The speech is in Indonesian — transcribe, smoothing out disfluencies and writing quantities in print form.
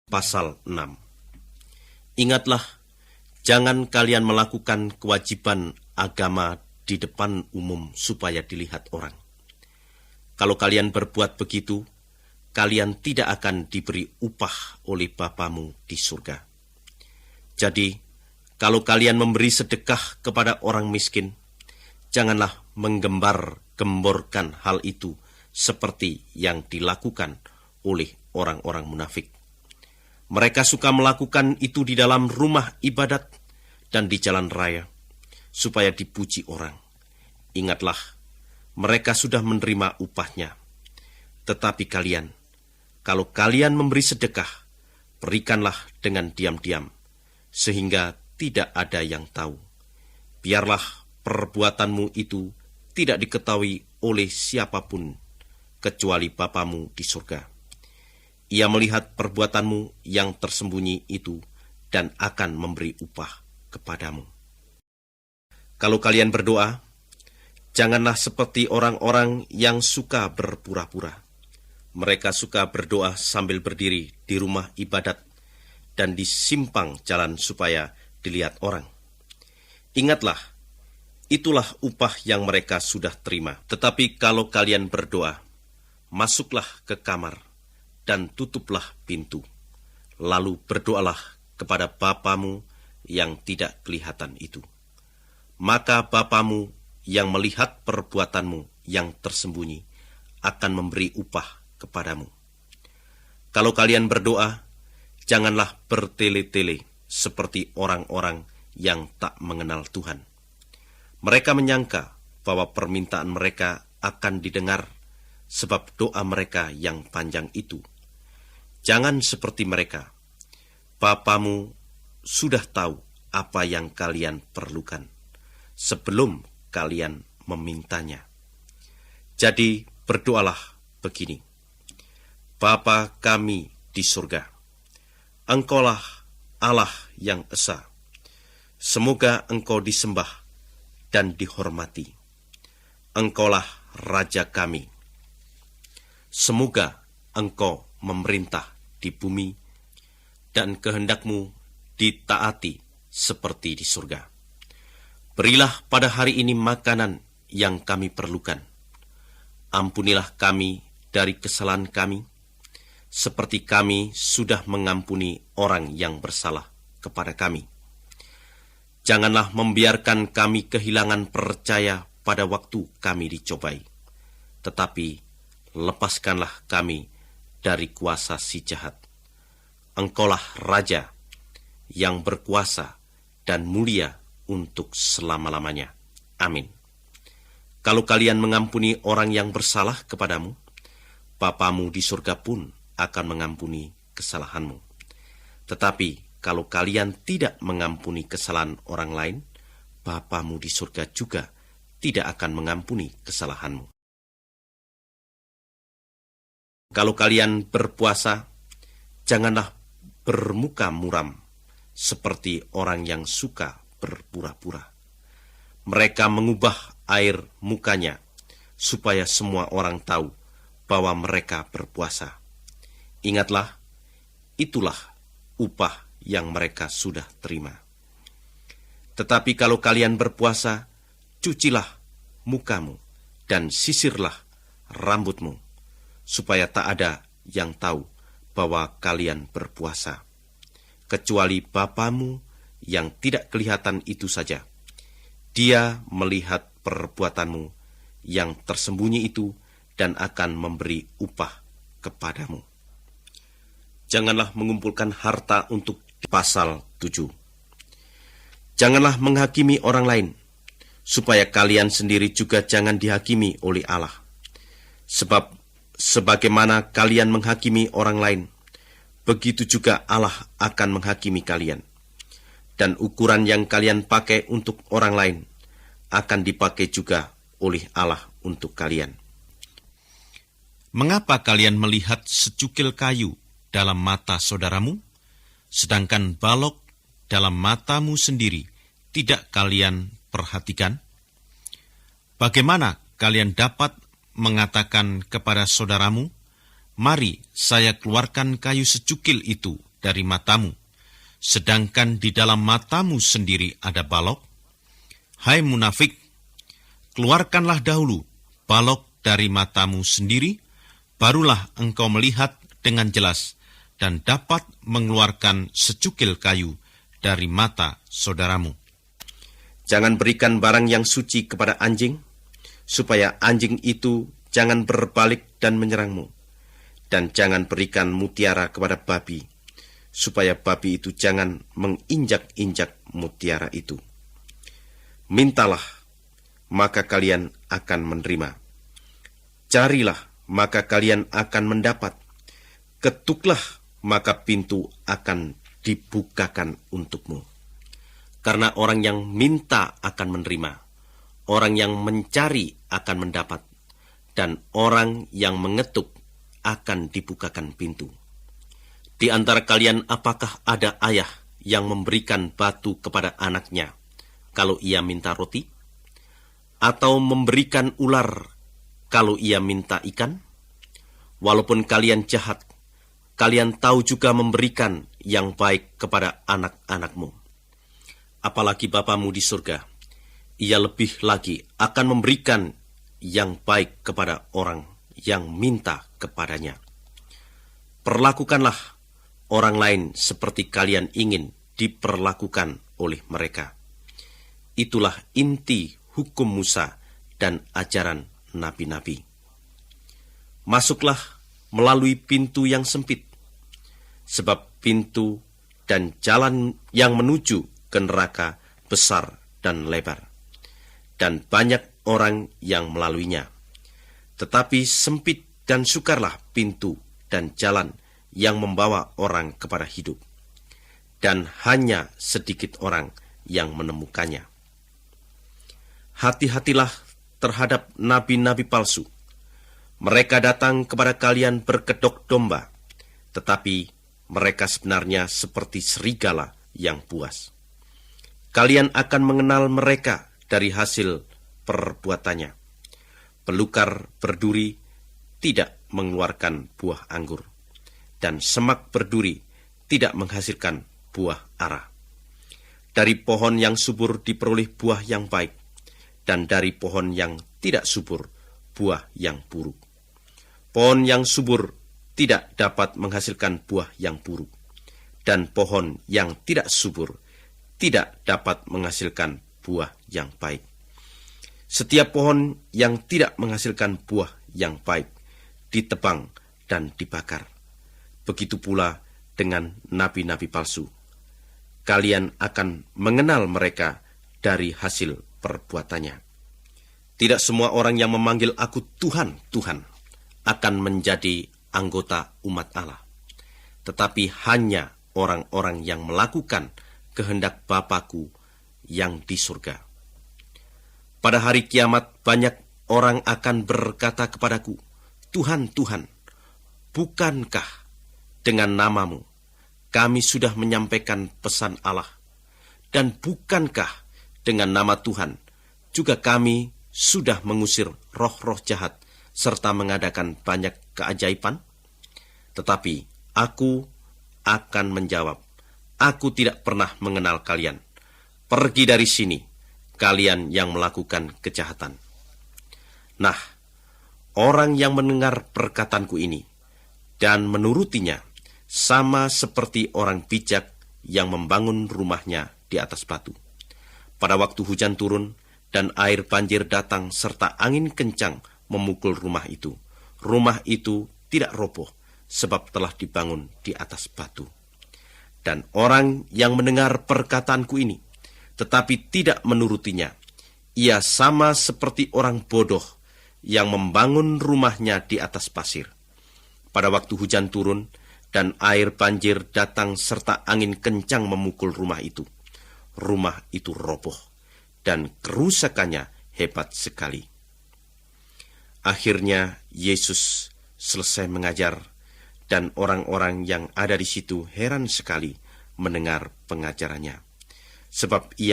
Pasal 6. Ingatlah, jangan kalian melakukan kewajiban agama di depan umum supaya dilihat orang. Kalau kalian berbuat begitu, kalian tidak akan diberi upah oleh Bapamu di surga. Jadi, kalau kalian memberi sedekah kepada orang miskin, janganlah menggembar-gemborkan hal itu seperti yang dilakukan oleh orang-orang munafik. Mereka suka melakukan itu di dalam rumah ibadat dan di jalan raya, supaya dipuji orang. Ingatlah, mereka sudah menerima upahnya. Tetapi kalian, kalau kalian memberi sedekah, berikanlah dengan diam-diam, sehingga tidak ada yang tahu. Biarlah perbuatanmu itu tidak diketahui oleh siapapun, kecuali Bapamu di surga. Ia melihat perbuatanmu yang tersembunyi itu dan akan memberi upah kepadamu. Kalau kalian berdoa, janganlah seperti orang-orang yang suka berpura-pura. Mereka suka berdoa sambil berdiri di rumah ibadat dan di simpang jalan supaya dilihat orang. Ingatlah, itulah upah yang mereka sudah terima. Tetapi kalau kalian berdoa, masuklah ke kamar dan tutuplah pintu. Lalu berdoalah kepada Bapamu yang tidak kelihatan itu. Maka Bapamu yang melihat perbuatanmu yang tersembunyi akan memberi upah kepadamu. Kalau kalian berdoa, janganlah bertele-tele seperti orang-orang yang tak mengenal Tuhan. Mereka menyangka bahwa permintaan mereka akan didengar sebab doa mereka yang panjang itu. Jangan seperti mereka. Bapamu sudah tahu apa yang kalian perlukan sebelum kalian memintanya. Jadi berdoalah begini: Bapa kami di surga, Engkaulah Allah yang esa. Semoga Engkau disembah dan dihormati. Engkaulah Raja kami. Semoga Engkau memerintah di bumi dan kehendak-Mu ditaati seperti di surga. Berilah pada hari ini makanan yang kami perlukan. Ampunilah kami dari kesalahan kami, seperti kami sudah mengampuni orang yang bersalah kepada kami. Janganlah membiarkan kami kehilangan percaya pada waktu kami dicobai, tetapi lepaskanlah kami dari kuasa si jahat. Engkaulah Raja yang berkuasa dan mulia untuk selama-lamanya. Amin. Kalau kalian mengampuni orang yang bersalah kepadamu, Bapamu di surga pun akan mengampuni kesalahanmu. Tetapi kalau kalian tidak mengampuni kesalahan orang lain, Bapamu di surga juga tidak akan mengampuni kesalahanmu. Kalau kalian berpuasa, janganlah bermuka muram seperti orang yang suka berpura-pura. Mereka mengubah air mukanya supaya semua orang tahu bahwa mereka berpuasa. Ingatlah, itulah upah yang mereka sudah terima. Tetapi kalau kalian berpuasa, cucilah mukamu dan sisirlah rambutmu, supaya tak ada yang tahu bahwa kalian berpuasa, kecuali Bapamu yang tidak kelihatan itu saja. Dia melihat perbuatanmu yang tersembunyi itu dan akan memberi upah kepadamu. Janganlah mengumpulkan harta untuk pasal 7. Janganlah menghakimi orang lain, supaya kalian sendiri juga jangan dihakimi oleh Allah. Sebab sebagaimana kalian menghakimi orang lain, begitu juga Allah akan menghakimi kalian. Dan ukuran yang kalian pakai untuk orang lain akan dipakai juga oleh Allah untuk kalian. Mengapa kalian melihat secukil kayu dalam mata saudaramu, sedangkan balok dalam matamu sendiri tidak kalian perhatikan? Bagaimana kalian dapat mengatakan kepada saudaramu, "Mari saya keluarkan kayu secukil itu dari matamu, sedangkan di dalam matamu sendiri ada balok? Hai munafik, keluarkanlah dahulu balok dari matamu sendiri, barulah engkau melihat dengan jelas dan dapat mengeluarkan secukil kayu dari mata saudaramu. Jangan berikan barang yang suci kepada anjing, supaya anjing itu jangan berbalik dan menyerangmu. Dan jangan berikan mutiara kepada babi, supaya babi itu jangan menginjak-injak mutiara itu. Mintalah, maka kalian akan menerima. Carilah, maka kalian akan mendapat. Ketuklah, maka pintu akan dibukakan untukmu. Karena orang yang minta akan menerima, orang yang mencari akan mendapat, dan orang yang mengetuk akan dibukakan pintu. Di antara kalian apakah ada ayah yang memberikan batu kepada anaknya kalau ia minta roti? Atau memberikan ular kalau ia minta ikan? Walaupun kalian jahat, kalian tahu juga memberikan yang baik kepada anak-anakmu. Apalagi Bapamu di surga, ia lebih lagi akan memberikan yang baik kepada orang yang minta kepadanya. Perlakukanlah orang lain seperti kalian ingin diperlakukan oleh mereka. Itulah inti hukum Musa dan ajaran nabi-nabi. Masuklah melalui pintu yang sempit, sebab pintu dan jalan yang menuju ke neraka besar dan lebar, dan banyak orang yang melaluinya. Tetapi sempit dan sukarlah pintu dan jalan yang membawa orang kepada hidup, dan hanya sedikit orang yang menemukannya. Hati-hatilah terhadap nabi-nabi palsu. Mereka datang kepada kalian berkedok domba, tetapi mereka sebenarnya seperti serigala yang buas. Kalian akan mengenal mereka dari hasil perbuatannya. Belukar berduri tidak mengeluarkan buah anggur, dan semak berduri tidak menghasilkan buah ara. Dari pohon yang subur diperoleh buah yang baik, dan dari pohon yang tidak subur buah yang buruk. Pohon yang subur tidak dapat menghasilkan buah yang buruk, dan pohon yang tidak subur tidak dapat menghasilkan buah yang baik. Setiap pohon yang tidak menghasilkan buah yang baik ditebang dan dibakar. Begitu pula dengan nabi-nabi palsu. Kalian akan mengenal mereka dari hasil perbuatannya. Tidak semua orang yang memanggil aku Tuhan, Tuhan akan menjadi anggota umat Allah, tetapi hanya orang-orang yang melakukan kehendak Bapa-Ku yang di surga. Pada hari kiamat banyak orang akan berkata kepadaku, Tuhan, Tuhan, bukankah dengan namamu kami sudah menyampaikan pesan Allah? Dan bukankah dengan nama Tuhan juga kami sudah mengusir roh-roh jahat serta mengadakan banyak keajaiban? Tetapi aku akan menjawab, aku tidak pernah mengenal kalian. Pergi dari sini, kalian yang melakukan kejahatan. Nah, orang yang mendengar perkataanku ini dan menurutinya sama seperti orang bijak yang membangun rumahnya di atas batu. Pada waktu hujan turun dan air banjir datang serta angin kencang memukul rumah itu tidak roboh sebab telah dibangun di atas batu. Dan orang yang mendengar perkataanku ini tetapi tidak menurutinya, ia sama seperti orang bodoh yang membangun rumahnya di atas pasir. Pada waktu hujan turun dan air banjir datang serta angin kencang memukul rumah itu roboh dan kerusakannya hebat sekali. Akhirnya Yesus selesai mengajar, dan orang-orang yang ada di situ heran sekali mendengar pengajarannya, sebab ia